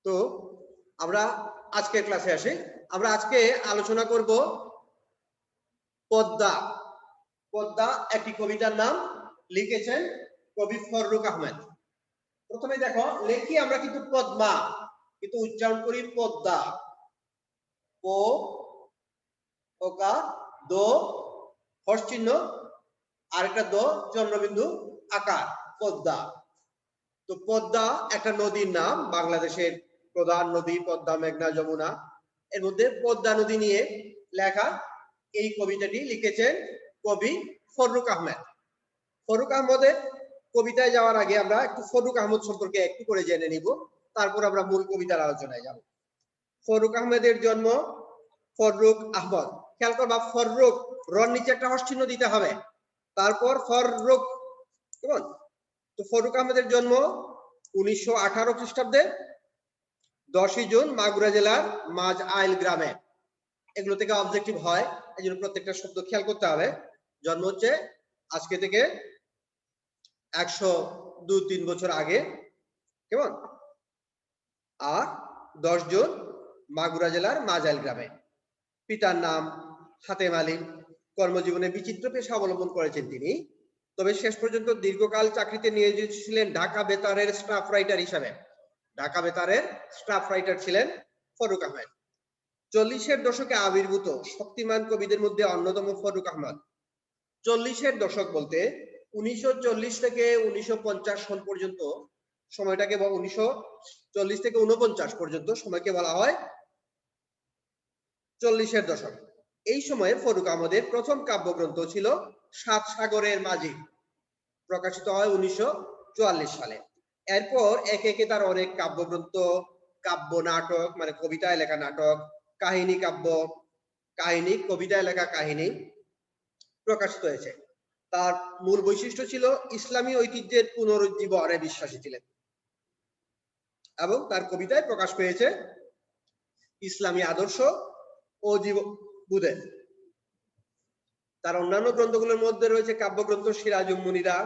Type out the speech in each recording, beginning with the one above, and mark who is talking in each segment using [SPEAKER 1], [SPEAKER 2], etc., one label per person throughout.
[SPEAKER 1] তো আমরা আজকের ক্লাসে আসি। আমরা আজকে আলোচনা করব পদ্মা। পদ্মা একটি কবিতার নাম, লিখেছেন কবি ফররুক আহমেদ। প্রথমে দেখো, লেখি আমরা কিন্তু পদ্মা, কিন্তু উচ্চারণ করি পদ্মা। প ওকা দো হর্ষ চিহ্ন আরেকটা দো চন্দ্রবিন্দু আকার, পদ্মা। তো পদ্মা একটা নদীর নাম, বাংলাদেশের প্রধান নদী পদ্মা, মেঘনা, যমুনা। এর মধ্যে পদ্মা নদী নিয়ে লেখা এই কবিতাটি লিখেছেন কবি ফররুক আহমেদ। ফররুক আহমদের কবিতায় যাওয়ার আগে আমরা একটু ফররুক আহমদ সম্পর্কে একটু করে জেনে নিব, তারপর আমরা মূল কবিতার আলোচনায় যাব। ফররুক আহমেদের জন্ম, ফররুক আহমদ, খেয়াল করবা ফররুক রর নিচে একটা হর্ষ চিহ্ন দিতে হবে, তারপর ফররুক, কেমন? তো ফররুক আহমেদের জন্ম 1918 খ্রিস্টাব্দে 10ই জুন মাগুরা জেলার মাঝ আইল গ্রামে। এগুলো থেকে অবজেক্টিভ হয়, এই জন্য প্রত্যেকটা শব্দ খেয়াল করতে হবে। জন্ম হচ্ছে আজকে থেকে 102-3 বছর আগে, কেমন? আর 10 জুন মাগুরা জেলার মাঝ আইল গ্রামে। পিতার নাম হাতেম আলী। কর্মজীবনে বিচিত্র পেশা অবলম্বন করেছেন তিনি, তবে শেষ পর্যন্ত দীর্ঘকাল চাকরিতে নিয়োজিত ছিলেন ঢাকা বেতারের স্টাফ রাইটার হিসাবে। ঢাকা বেতারের স্টাফ রাইটার ছিলেন ফররুক আহমেদ। 40-এর দশকে আবির্ভূত শক্তিমান কবিদের মধ্যে অন্যতম ফররুক আহমদ। 40-এর দশক বলতে 1940 থেকে 1950 সন পর্যন্ত সময়টাকে, বা 1940 থেকে 49 পর্যন্ত সময়কে বলা হয় 40-এর দশক। এই সময়ে ফররুক আহমদের প্রথম কাব্যগ্রন্থ ছিল সাত সাগরের মাঝি, প্রকাশিত হয় 1944 সালে। এরপর একে একে তার অনেক কাব্যগ্রন্থ, কাব্য নাটক মানে কবিতায় লেখা নাটক, কাহিনী কাব্য, কাহিনী কবিতায় লেখা কাহিনী প্রকাশিত হয়েছে। তার মূল বৈশিষ্ট্য ছিল ইসলামী ঐতিহ্যের পুনরুজ্জীবনে বিশ্বাসী ছিলেন, এবং তার কবিতায় প্রকাশ পেয়েছে ইসলামী আদর্শ ও জীবনবোধে। তার অন্যান্য গ্রন্থগুলোর মধ্যে রয়েছে কাব্যগ্রন্থ সিরাজুম মুনিরা,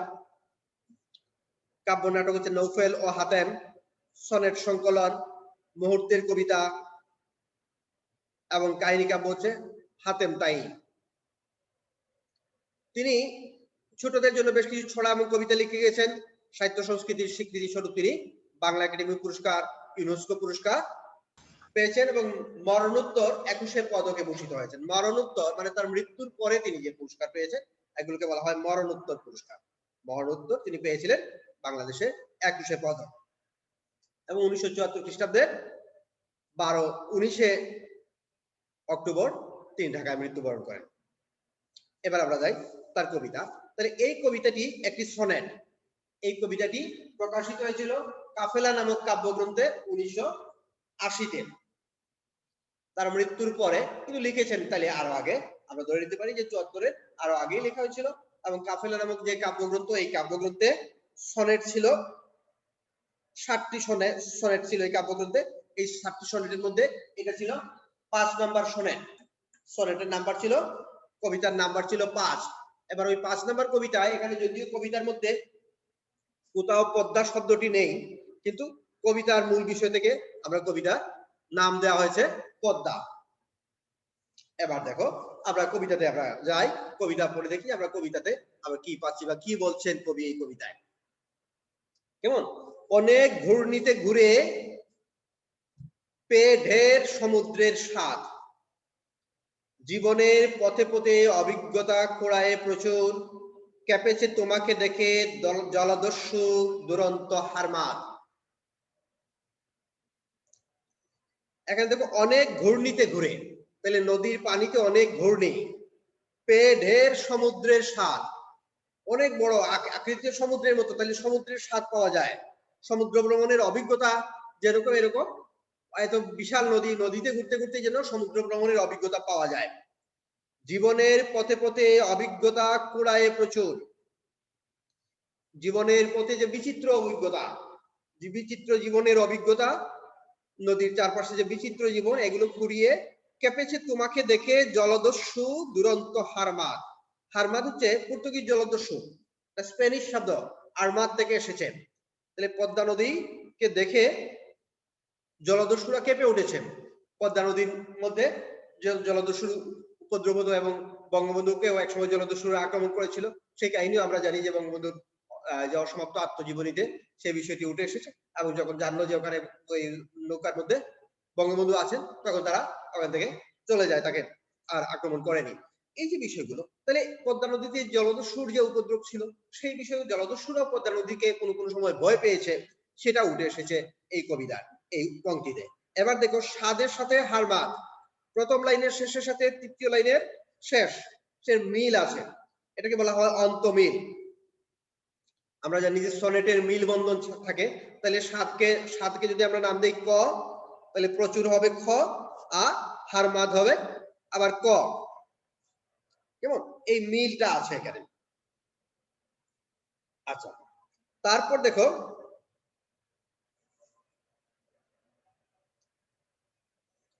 [SPEAKER 1] কাব্য নাটক হচ্ছে নৌফেল ও হাতেম, সনেট সংকলন, মুহূর্তের কবিতা, এবং কাহিনী কাব্য হচ্ছে হাতেম তাই। তিনি ছোটদের জন্য বেশ কিছু ছড়া এবং কবিতা লিখে গেছেন। সাহিত্য সংস্কৃতির স্বীকৃতি স্বরূপ তিনি বাংলা একাডেমি পুরস্কার, ইউনেস্কো পুরস্কার পেয়েছেন, এবং মরণোত্তর 21 পদকে ভূষিত হয়েছেন। মরণোত্তর মানে তার মৃত্যুর পরে তিনি যে পুরস্কার পেয়েছেন, এগুলোকে বলা হয় মরণোত্তর পুরস্কার। মরণোত্তর তিনি পেয়েছিলেন বাংলাদেশে 21 পদক, এবং 1974 খ্রিস্টাব্দে 19 অক্টোবর তিনি ঢাকায় মৃত্যুবরণ করেন। এবার আমরা যাই তার কবিতা। তাহলে এই কবিতাটি একটি সনেট। এই কবিতাটি প্রকাশিত হয়েছিল কাফেলা নামক কাব্যগ্রন্থে 1980-তে। তার মৃত্যুর পরে কিন্তু লিখেছেন তাহলে আরো আগে, আমরা ধরে নিতে পারি যে 74-এর আরো আগেই লেখা হয়েছিল। এবং কাফেলা নামক যে কাব্যগ্রন্থ, এই কাব্যগ্রন্থে সনেট ছিল 60টি সনেট ছিল এই কাব্যগ্রন্থে। এই 60টি সনেটের মধ্যে এটা ছিল 5 নম্বর সনেট। সনেটের নাম্বার ছিল, কবিতার নাম্বার ছিল 5। এবার ওই 5 নম্বর কবিতায়, এখানে যদিও কবিতার মধ্যে কোথাও পদ্মা শব্দটি নেই, কিন্তু কবিতার মূল বিষয় থেকে আমরা কবিতার নাম দেওয়া হয়েছে পদ্মা। এবার দেখো, আমরা কবিতাতে আমরা যাই, কবিতা পড়ে দেখি আমরা কবিতাতে আমরা কি পাচ্ছি বা কি বলছেন কবি এই কবিতায়। কেমন? অনেক ঘূর্ণিতে ঘুরে পেয়ে ঢের সমুদ্রের স্বাদ, জীবনের পথে পথে অভিজ্ঞতা খোঁড়ায় প্রচুর, কেঁপেছে তোমাকে দেখে জলদস্যু দুরন্ত হারমাদ। এখানে দেখো অনেক ঘূর্ণিতে ঘুরে, তাহলে নদীর পানিতে অনেক ঘূর্ণি, পেয়ে ঢের সমুদ্রের স্বাদ, অনেক বড় আকৃতির সমুদ্রের মতো, তাহলে সমুদ্রের স্বাদ পাওয়া যায়। সমুদ্র ভ্রমণের অভিজ্ঞতা যেরকম, এরকম এত বিশাল নদী, নদীতে ঘুরতে ঘুরতে যেন সমুদ্র ভ্রমণের অভিজ্ঞতা পাওয়া যায়। জীবনের পথে পথে অভিজ্ঞতা কুড়ায় প্রচুর, জীবনের পথে যে বিচিত্র অভিজ্ঞতা, যে বিচিত্র জীবনের অভিজ্ঞতা, নদীর চারপাশে যে বিচিত্র জীবন, এগুলো কুড়িয়ে কেঁপেছে তোমাকে দেখে জলদস্যু দুরন্ত হারমাদ। হারমাদ হচ্ছে পর্তুগিজ জলদস্যু, স্প্যানিশ শব্দ, আরমাদ থেকে এসেছে। তাহলে পদ্মা নদীকে দেখে জলদস্যুরা কেঁপে উঠেছেন। পদ্মা নদীর মধ্যে জলদস্যুর উপদ্রব এবং বঙ্গবন্ধুকেও একসময় জলদস্যুরা আক্রমণ করেছিল, সেই কাহিনীও আমরা জানি যে বঙ্গবন্ধুর যে অসমাপ্ত আত্মজীবনীতে সেই বিষয়টি উঠে এসেছে। এবং যখন জানলো যে ওখানে ওই নৌকার মধ্যে বঙ্গবন্ধু আছেন, তখন তারা ওখান থেকে চলে যায়, তাকে আর আক্রমণ করেনি। এই যে বিষয়গুলো, তাহলে পদ্মা নদীতে জলদস্যুর যে উপদ্রব ছিল, সেই বিষয়ে জলদস্যুরাও পদ্মা নদীকে কোনো কোনো সময় ভয় পেয়েছে, সেটা উঠে এসেছে এই কবিতার এই পংক্তিতে। এবার দেখো, স্বাদের সাথে হারমাত, প্রথম লাইনের শেষের সাথে তৃতীয় লাইনের শেষ মিল আছে, এটাকে বলা হয় অন্তমিল। আমরা জানি যে সনেটের মিল বন্ধন থাকে, তাহলে সাতকে যদি আমরা নাম দিই ক, তাহলে প্রচুর হবে খ, আর হারমাত হবে আবার ক। কেমন এই মিলটা আছে এখানে। আচ্ছা, তারপর দেখো,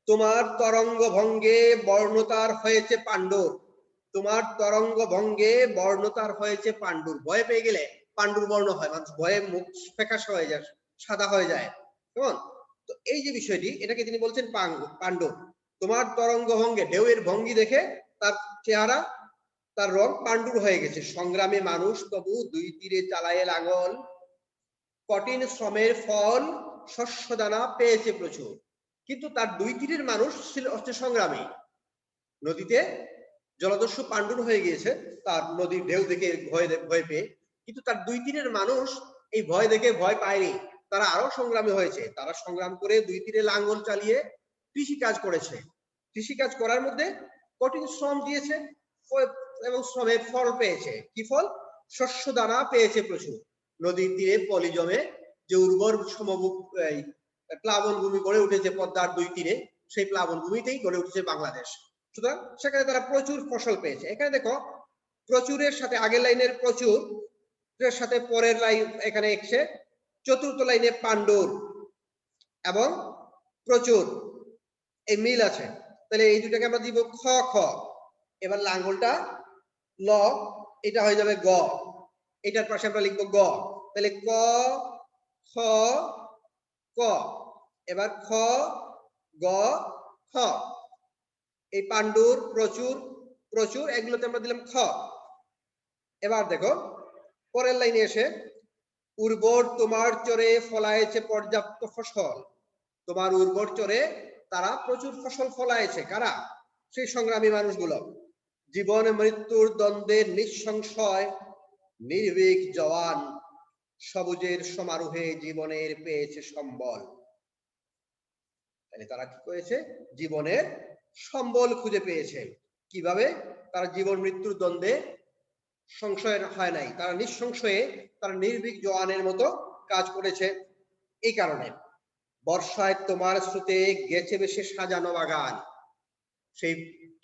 [SPEAKER 1] তোমার তরঙ্গ ভঙ্গে বর্ণতার হয়েছে পাণ্ডুর, তোমার তরঙ্গ ভঙ্গে বর্ণতার হয়েছে পাণ্ডুর। ভয় পেয়ে গেলে পাণ্ডুর বর্ণ হয়, মানুষ ভয়ে মুখ ফ্যাকাশে হয়ে যায়, সাদা হয়ে যায়। কেমন, তো এই যে বিষয়টি, এটাকে তিনি বলছেন পাণ্ডু। তোমার তরঙ্গ ভঙ্গে, ঢেউয়ের ভঙ্গি দেখে তার চেহারা, তার রং পাণ্ডুর হয়ে গেছে। সংগ্রামে মানুষ তবু দুই তীরে চালায় লাঙল, কঠিন শ্রমের ফল শস্য দানা পেয়েছে প্রচুর। কিন্তু তার দুই তীরের মানুষ ছিল হচ্ছে সংগ্রামী। নদীতে জলদস্যু পাণ্ডুর হয়ে গিয়েছে তার নদীর ঢেউ দেখে ভয় পেয়ে, কিন্তু তার দুই তীরের মানুষ এই ভয় দেখে ভয় পায়নি, তারা আরো সংগ্রামী হয়েছে। তারা সংগ্রাম করে দুই তীরে লাঙ্গল চালিয়ে কৃষিকাজ করেছে। কৃষিকাজ করার মধ্যে কঠিন শ্রম দিয়েছে এবং শ্রমের ফল পেয়েছে। কি ফল? শস্য দানা পেয়েছে প্রচুর। নদীর তীরে পলি জমে যে উর্বর সমভূমি, প্লাবন ভূমি গড়ে উঠেছে পদ্মার দুই তীরে, সেই প্লাবন ভূমিতেই গড়ে উঠেছে বাংলাদেশ। সুতরাং সেখানে তারা প্রচুর ফসল পেয়েছে। এখানে দেখো, প্রচুরের সাথে আগের লাইনের প্রচুর এর সাথে পরের লাইন এখানে এসে চতুর্থ লাইনে পাণ্ডুর এবং প্রচুর, এই মিল আছে। তাহলে এই দুটাকে আমরা দিব খ খ। এবার লাঙ্গলটা ল, এটা হয়ে যাবে গ, এটার পাশে আমরা লিখবো গ। তাহলে ক খ ক, এবার খ গ খ। এই পাণ্ডুর, প্রচুর, প্রচুর, এগুলোতে আমরা দিলাম খ। এবার দেখো পরের লাইনে এসে, উর্বর তোমার চরে ফলায়েছে পর্যাপ্ত ফসল। তোমার উর্বর চরে তারা প্রচুর ফসল ফলায়েছে। কারা? সেই সংগ্রামী মানুষগুলো। জীবন মৃত্যুর দ্বন্দ্বের নিঃসংশয় নির্ভীক জওয়ান, সবুজের সমারোহে জীবনের পেয়েছে সম্বল। তাহলে তারা কি করেছে? জীবনের সম্বল খুঁজে পেয়েছে। কিভাবে? তারা জীবন মৃত্যুর দ্বন্দ্বে সংশয় হয় নাই, তারা নিঃসংশয়ে, তারা নির্ভীক জওয়ানের মতো কাজ করেছে। এই কারণে বর্ষায় তোমার স্রোতে গেছে বেশে সাজানো বাগান। সেই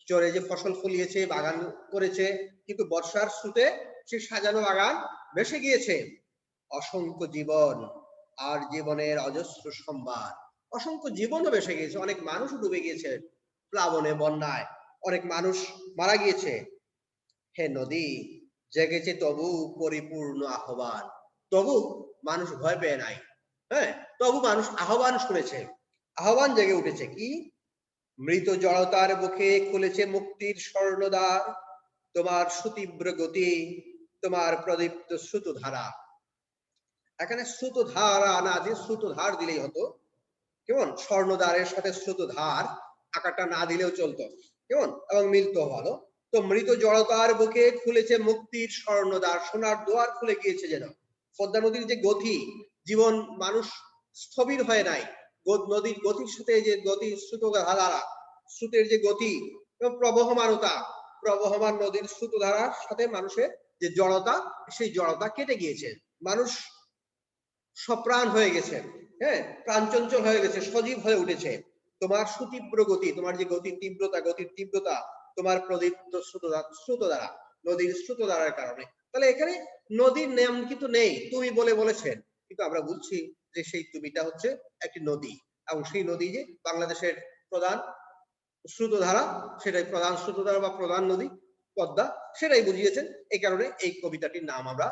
[SPEAKER 1] চরে যে ফসল ফলিয়েছে, বাগান করেছে, কিন্তু বর্ষার স্রোতে সেই সাজানো বাগান ভেসে গিয়েছে। অসংখ্য জীবন আর জীবনের অজস্র সম্ভার, অসংখ্য জীবনও ভেসে গিয়েছে, অনেক মানুষ ডুবে গিয়েছে প্লাবনে, বন্যায়, অনেক মানুষ মারা গিয়েছে। হে নদী, জেগেছে তবু পরিপূর্ণ আহ্বান। তবু মানুষ ভয় পেয়ে নাই, হ্যাঁ, তবু মানুষ আহ্বান শুনেছে, আহ্বান জেগে উঠেছে। কি? মৃত জড়তার বুকে খুলেছে মুক্তির স্বর্ণদ্বার, তোমার সুতীব্র গতি, তোমার প্রদীপ্ত শ্রুতধারা। এখানে শ্রুতধারা না দিয়ে শ্রুতধার দিলেই হতো, কেমন? স্বর্ণদ্বারের সাথে শ্রুতধার আকারটা না দিলেও চলতো, কেমন, এবং মিলতো ভালো। তো মৃত জড়তার বুকে খুলেছে মুক্তির স্বর্ণদ্বার, সোনার দুয়ার খুলে গিয়েছে যেন। পদ্মা নদীর যে গতি, জীবন, মানুষ স্থবির হয় নাই, নদীর গতির সাথে যে গতি, স্রোতধারা, স্রোতের যে গতি এবং প্রবহমানতা, প্রবহমান নদীর স্রোতধারার সাথে মানুষের যে জড়তা, সেই জড়তা কেটে গিয়েছে। মানুষ সপ্রাণ হয়ে গেছে, হ্যাঁ, প্রাণচঞ্চল হয়ে গেছে, সজীব হয়ে উঠেছে। তোমার সুতীব্র গতি, তোমার যে গতির তীব্রতা, গতির তীব্রতা তোমার প্রদীপ্ত স্রোত দ্বারা, নদীর স্রোত দ্বারার কারণে। তাহলে এখানে নদীর নাম কিন্তু নেই, তুমি বলে বলেছেন, কিন্তু আমরা বুঝছি যে সেই তুমিটা হচ্ছে একটি নদী, এবং সেই নদী যে বাংলাদেশের প্রধান স্রোতধারা, সেটাই প্রধান স্রোতধারা বা প্রধান নদী পদ্মা, সেটাই বুঝিয়েছেন। এই কারণে এই কবিতাটির নাম আমরা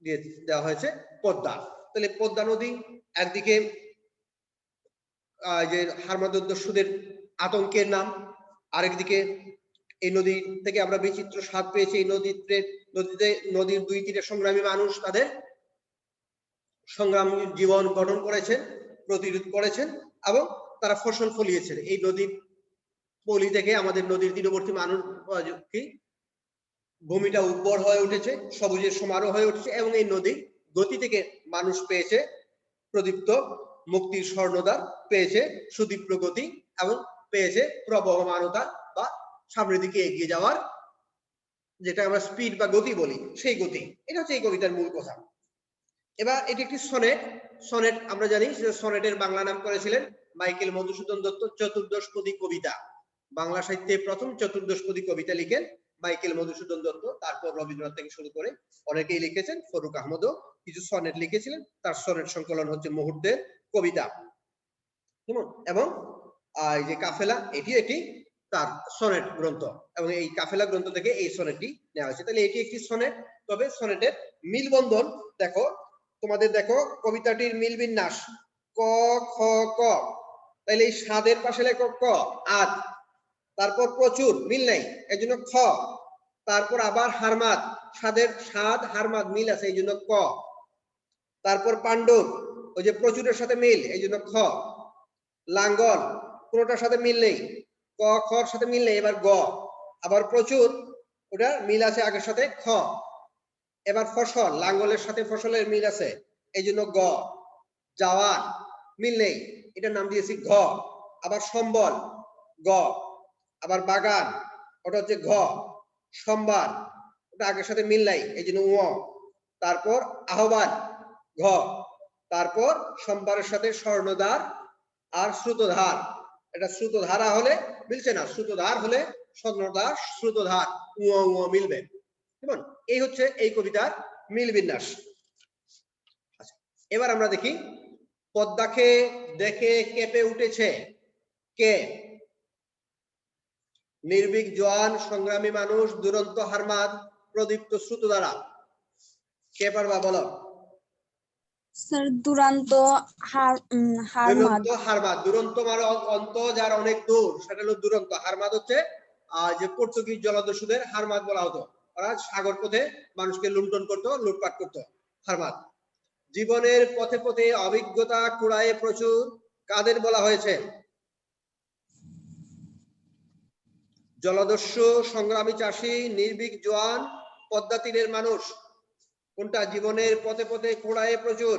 [SPEAKER 1] দিয়ে দেওয়া হয়েছে পদ্মা। তাহলে পদ্মা নদী একদিকে যে হারমাদস্যুদের আতঙ্কের নাম। আরেকদিকে এই নদী থেকে আমরা বিচিত্র স্বাদ পেয়েছি। এই নদীর দুই তীরে সংগ্রামী মানুষ তাদের সংগ্রামী জীবন গঠন করেছেন, প্রতিরোধ করেছেন এবং তারা ফসল ফলিয়েছেন। এই নদীর পলি থেকে আমাদের নদীর তীরবর্তী মানুষ ভূমিটা উর্বর হয়ে উঠেছে, সবুজের সমারোহ হয়ে উঠেছে এবং এই নদীর গতি থেকে মানুষ পেয়েছে প্রদীপ্ত মুক্তির স্বর্ণদ্বার, পেয়েছে সুদীপ্ত গতি এবং পেয়েছে প্রবহমানতা বা সামনের দিকে এগিয়ে যাওয়ার, যেটা আমরা স্পিড বা গতি বলি, সেই গতি। এটা হচ্ছে এই কবিতার মূল কথা। এবার এটি একটি সনেট। সনেট আমরা জানি সনেটের বাংলা নাম করেছিলেন মাইকেল মধুসূদন দত্ত। চতুর্দশপদী কবিতা, বাংলা সাহিত্যে প্রথম চতুর্দশপদী কবিতা লিখেন মাইকেল মধুসূদন দত্ত। তারপর রবীন্দ্রনাথ থেকে শুরু করে অনেকেই লিখেছেন, ফরুক আহমদও কিছু সনেট লিখেছিলেন। তার সনেট সংকলন হচ্ছে মুহূর্তের কবিতা। এবং এই যে কাফেলা, এটি তার সনেট গ্রন্থ এবং এই কাফেলা গ্রন্থ থেকে এই সনেটটি নেওয়া হয়েছে। তাহলে এটি একটি সনেট। তবে সনেটের মিলবন্ধন দেখো, তোমাদের দেখো কবিতাটির মিল বিন্যাস ক খ ক, তাহলে এই স্বাদের পাশে লেখো ক, আদ, তারপর প্রচুর মিল নাই এই জন্য খ, তারপর আবার হারমাদ, স্বাদের স্বাদ হারমাদ মিল আছে এই জন্য ক, তারপর পাণ্ডব ওই যে প্রচুরের সাথে মিল এই জন্য খ, লাঙ্গল কোনোটার সাথে মিল নেই, ক খর সাথে মিল নেই, এবার গ, আবার প্রচুর ওটা মিল আছে আগের সাথে খ, এবার ফসল লাঙ্গলের সাথে ফসলের মিল আছে এই জন্য গ, যাওয়ার মিল নেই এটার নাম দিয়েছি ঘ, আবার সম্বল গ, আবার বাগান ওটা হচ্ছে ঘ, সোমবার ওটা আগের সাথে মিল নাই এই জন্য উ, তারপর আহ্বান ঘ, তারপর সোমবারের সাথে স্বর্ণদ্বার আর শ্রুতধার, এটা শ্রুতধারা হলে মিলছে না, শ্রুতধার হলে স্বর্ণদ্বার শ্রুতধার উ মিলবে। কেমন? এই হচ্ছে এই কবিতার মিল বিন্যাস। আচ্ছা, এবার আমরা দেখি পদ্মাকে দেখে কেঁপে উঠেছে কে? নির্ভীক জোয়ান সংগ্রামী মানুষ, দুরন্ত হারমাদ, প্রদীপ্ত শ্রুত দ্বারা। কে পারবা বলো?
[SPEAKER 2] স্যার দুরন্ত হারমাদ।
[SPEAKER 1] হারমাদ, দুরন্ত মানে অন্ত যার অনেক দূর, সেটা হলো দুরন্ত। হারমাদ হচ্ছে যে পর্তুগিজ জলদস্যুদের হারমাদ বলা হতো, ওরা সাগর পথে মানুষকে লুণ্ঠন করতো, লুটপাট করতো, হারমাদ। জীবনের পথে পথে অভিজ্ঞতা কুড়ায় প্রচুর, কাদের বলা হয়েছে? জলদস্যু, সংগ্রামী চাষী, নির্ভীক জোয়ান, পদ্মা তীরের মানুষ। কোনটা? জীবনের পথে পথে কুড়ায় প্রচুর।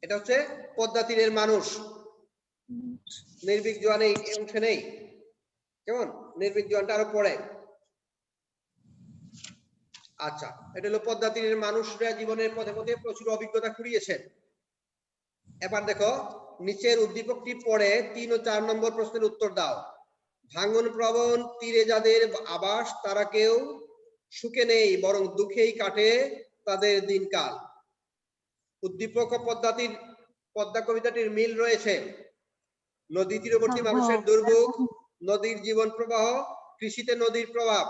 [SPEAKER 1] এটা হচ্ছে পদ্মা তীরের মানুষ। নির্ভীক জোয়ান এই অংশে নেই। কেমন? নির্ভীক জোয়ানটা আরো পড়ে। আচ্ছা, এটা হলো পদ্মা তীরের মানুষরা জীবনের পথে পথে প্রচুর অভিজ্ঞতা কুড়িয়েছেন। এবার দেখো নিচের উদ্দীপকটি পড়ে 3 ও 4 নম্বর প্রশ্নের উত্তর দাও। ভাঙন প্রবণ তীরে যাদের আবাস, তারা কেউ সুখে নেই বরং দুঃখেই কাটে তাদের দিনকাল। উদ্দীপক ও পদ্মা কবিতাটির মিল রয়েছে। নদী তীরবর্তী মানুষের দুর্ভোগ, নদীর জীবন প্রবাহ, কৃষিতে নদীর প্রভাব।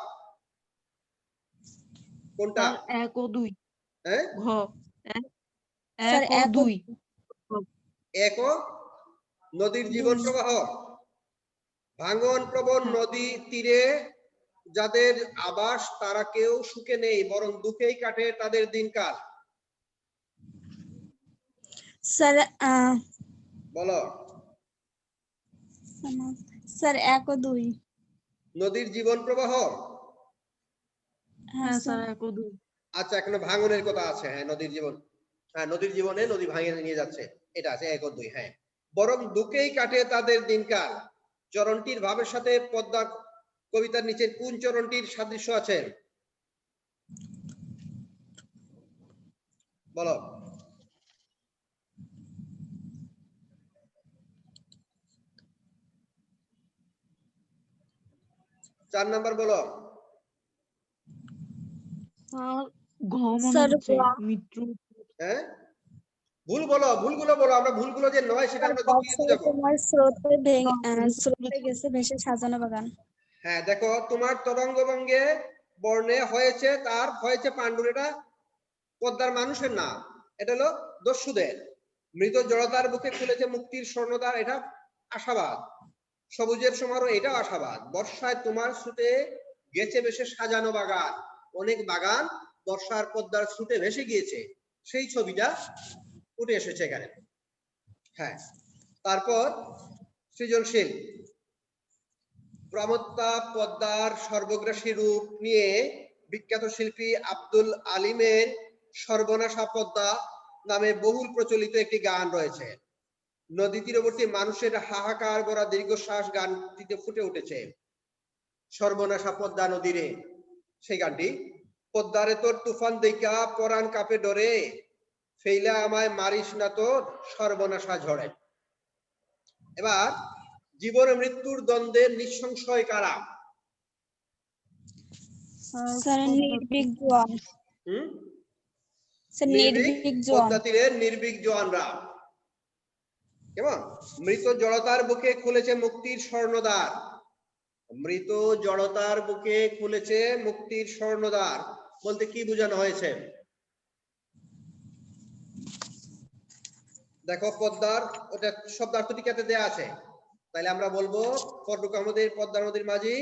[SPEAKER 1] কোনটা?
[SPEAKER 3] 1 ও 2।
[SPEAKER 1] হ্যাঁ,
[SPEAKER 3] ঘ 1 ও 2।
[SPEAKER 1] 1 ও নদীর জীবন প্রবাহ। ভাঙন প্রবণ নদী তীরে যাদের আবাস, তারা কেউ সুখে নেই বরং দুঃখেই কাটে তাদের দিনকাল।
[SPEAKER 2] স্যার
[SPEAKER 1] বলো
[SPEAKER 2] স্যার 1 ও 2।
[SPEAKER 1] নদীর জীবন প্রবাহ।
[SPEAKER 3] হ্যাঁ স্যার 1 ও 2।
[SPEAKER 1] আচ্ছা, এখানে ভাঙনের কথা আছে। হ্যাঁ, নদীর জীবন, হ্যাঁ নদীর জীবনে নদী ভাঙিয়ে নিয়ে যাচ্ছে, এটা আছে 1 ও 2। হ্যাঁ, বরং দুঃখেই কাটে তাদের দিনকাল। চরণটির ভাবের সাথে পদ্মা কবিতার নিচের কোন চরণটির সাদৃশ্য আছে? বলো। চার নাম্বার বলো।
[SPEAKER 3] ঘ মনে হচ্ছে মিত্র।
[SPEAKER 1] হ্যাঁ, ভুল বলো, ভুলগুলো বলো। আমরা ভুলগুলো যে নয় সেটা আমরা দেখিয়ে দেব।
[SPEAKER 2] তোমার স্রোতে গেছে ভেসে সাজানো বাগান।
[SPEAKER 1] হ্যাঁ, দেখো তোমার তরঙ্গ ভঙ্গে বর্ণে হয়েছে, তার হয়েছে পাণ্ডুর, এটা পদ্মার মানুষের নাম, এটা হলো দস্যুদের। মৃত জড়তার বুকে খুলেছে মুক্তির স্বর্ণদ্বার, এটা আশাবাদ। সবুজের সমারোহ, এটাও আশাবাদ। বর্ষায় তোমার স্রোতে গেছে ভেসে সাজানো বাগান, অনেক বাগান বর্ষার পদ্মার স্রোতে ভেসে গিয়েছে, সেই ছবিটা উঠে এসেছে এখানে। হ্যাঁ, তারপর সৃজনশীল। প্রমত্তা পদ্মার সর্বগ্রাসী রূপ নিয়ে বিখ্যাত শিল্পী আব্দুল আলিমের সর্বনাশা পদ্মা নামে বহুল প্রচলিত একটি গান রয়েছে। নদী তীরবর্তী মানুষের হাহাকার ভরা দীর্ঘশ্বাস গানটিতে ফুটে উঠেছে। সর্বনাশা পদ্মা নদীরে, সেই গানটি। পদ্মারে তোর তুফান দেইকা পরাণ কাপে ডরে, ফেইলা আমায় মারিস না তোর সর্বনাশা ঝড়ে। এবার জীবন মৃত্যুর দ্বন্দ্বের নিঃসংশয় কারা?
[SPEAKER 2] স্যার নির্ভীক জোয়ান। স্যার নির্ভীক জোয়ান।
[SPEAKER 1] পদ্মা তীরের নির্ভীক জওয়ানরা। কেমন? মৃত জড়তার বুকে খুলেছে মুক্তির স্বর্ণদ্বার। মৃত জড়তার বুকে খুলেছে মুক্তির স্বর্ণদ্বার বলতে কি বোঝানো হয়েছে? দেখো পদ্মার ওটা শব্দার্থটি কেটে দেয়া আছে, তাহলে আমরা বলবো ফররুক আহমদের পদ্মা নদীর মাঝি,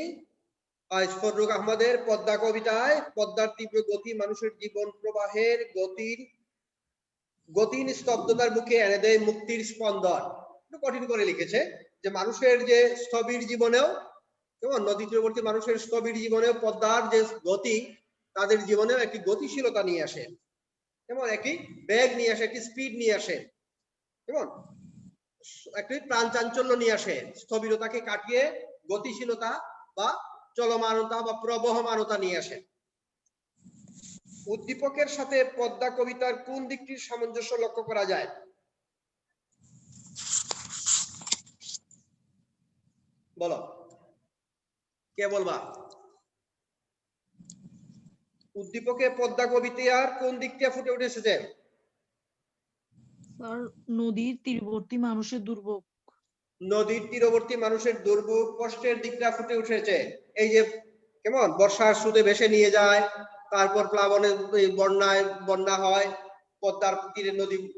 [SPEAKER 1] ফররুক আহমদের পদ্মা কবিতায় পদ্মার তীব্র গতি মানুষের জীবন প্রবাহের গতির স্তব্ধতার বুকে এনে দেয় মুক্তির স্পন্দন। একটু কঠিন করে লিখেছে যে মানুষের যে স্থবির জীবনেও, কেমন, নদী তীরবর্তী মানুষের স্থবির জীবনেও পদ্মার যে গতি তাদের জীবনেও একটি গতিশীলতা নিয়ে আসে, কেমন, একটি বেগ নিয়ে আসে, একটি স্পিড নিয়ে আসে, কেমন, একটি প্রাণ চাঞ্চল্য নিয়ে আসে। স্থবিরতাকে কাটিয়ে গতিশীলতা বা চলমানতা বা প্রবহমানতা নিয়ে আসে। উদ্দীপকের সাথে পদ্মা কবিতার কোন দিকটির সামঞ্জস্য লক্ষ্য করা যায়? বলো, কে বলবা? উদ্দীপকে পদ্মা কবিতার কোন দিকটা ফুটে উঠে এসেছে?
[SPEAKER 3] স্যার নদীর তীরবর্তী মানুষের দুর্ভোগ।
[SPEAKER 1] নদীর তীরবর্তী মানুষের দুর্ভোগ কষ্টের দিকটা ফুটে উঠেছে। এই যে কেমন বর্ষার স্রোতে ভেসে নিয়ে যায়, তারপর প্লাবনে বন্যা হয়, পদ্মার তীরে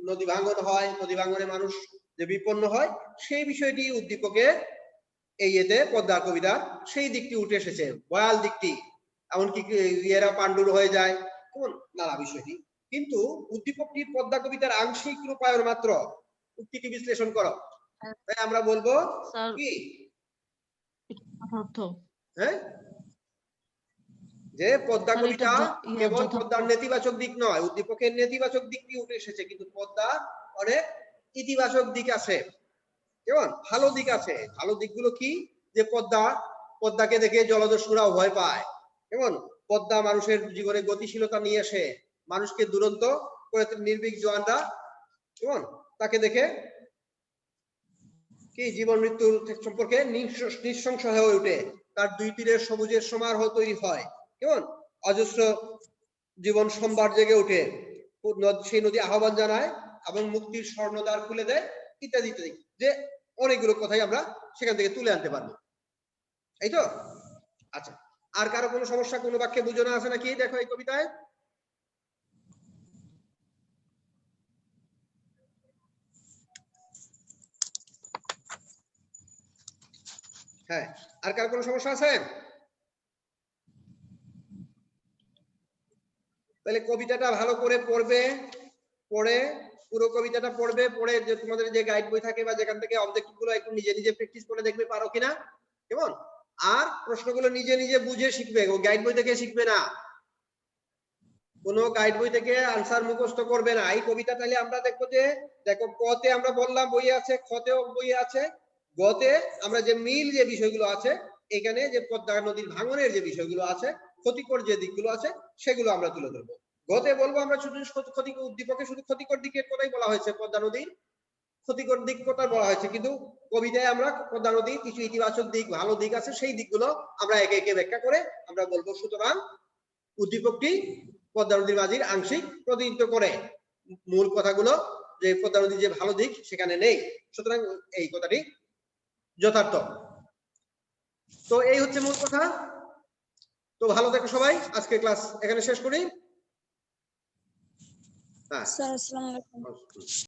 [SPEAKER 1] নদী ভাঙন হয়, নদী ভাঙনে মানুষ যে বিপন্ন হয়, সেই বিষয়টি উদ্দীপকে এই এতে পদ্মার কবিতা সেই দিকটি উঠে এসেছে, ভয়াল দিকটি, এমনকি ইয়েরা পাণ্ডুর হয়ে যায়, কেমন নানা বিষয়টি। কিন্তু উদ্দীপকটি পদ্মা কবিতার আংশিক রূপায়ণ মাত্র। উক্তিটি বিশ্লেষণ করো। তাই আমরা বলবো কি, হ্যাঁ, যে পদ্মা কবিতা কেবল পদ্মার নেতিবাচক দিক নয়, উদ্দীপকের নেতিবাচক দিকটি উঠে এসেছে, কিন্তু পদ্মার অনেক ইতিবাচক দিক আছে, কেমন ভালো দিক আছে। ভালো দিকগুলো কি? যে পদ্মাকে দেখে জলদস্যুরাও ভয় পায়, কেমন পদ্মা মানুষের জীবনে গতিশীলতা নিয়ে আসে, মানুষকে দুরন্ত করে নির্ভীক জওয়ানরা, কেমন তাকে দেখে কি জীবন মৃত্যু সম্পর্কে নিঃশংস হয়ে ওঠে, তার দুই তীরের সবুজের সমারোহ তৈরি হয়, কেমন অজস্র জীবন সম্ভার জেগে ওঠে, সেই নদী আহ্বান জানায় এবং মুক্তির স্বর্ণদ্বার খুলে দেয়, ইত্যাদি ইত্যাদি, যে অনেকগুলো কথাই আমরা সেখান থেকে তুলে আনতে পারবো। এই তো, আচ্ছা, আর কারো কোনো সমস্যা কোনো বাক্যে বুঝে না আছে নাকি? দেখো এই কবিতায় হ্যাঁ, আর কার কোনো সমস্যা আছে? তাহলে কবিতাটা ভালো করে পড়বে, পড়ে পুরো কবিতাটা পড়বে, পড়ে যে তোমাদের যে গাইড বই থাকে বা যেখান থেকে অবজেক্টিভ গুলো একটু নিজে নিজে প্র্যাকটিস করে দেখবে পারো কিনা, কেমন, আর প্রশ্নগুলো নিজে নিজে বুঝে শিখবে, ও গাইড বই থেকে শিখবে না, কোনো গাইড বই থেকে আনসার মুখস্থ করবে না। এই কবিতা তাহলে আমরা দেখবো যে, দেখো কতে আমরা বললাম বই আছে, খতেও বই আছে, গতে আমরা যে মিল যে বিষয়গুলো আছে, এখানে যে পদ্মা নদীর ভাঙনের যে বিষয়গুলো আছে, ক্ষতিকর যে দিকগুলো আছে, সেগুলো আমরা তুলে ধরবো। গতে বলবো আমরা শুধু ক্ষতিকর উদ্দীপকে শুধু ক্ষতিকর দিকের কথাই বলা হয়েছে, পদ্মা নদীর ক্ষতিকর দিক কথা বলা হয়েছে, কিন্তু কবিতায় আমরা পদ্মা নদীর কিছু ইতিবাচক দিক, ভালো দিক আছে, সেই দিকগুলো আমরা একে একে ব্যাখ্যা করে আমরা বলবো। সুতরাং উদ্দীপকটি পদ্মা নদীর মাঝির আংশিক প্রতিনিধিত্ব করে, মূল কথাগুলো যে পদ্মা নদীর যে ভালো দিক সেখানে নেই, সুতরাং এই কথাটি যথার্থ। তো এই হচ্ছে মূল কথা। তো ভালো থেকো সবাই, আজকে ক্লাস এখানে শেষ করি। হ্যাঁ
[SPEAKER 2] স্যার আসসালামু আলাইকুম।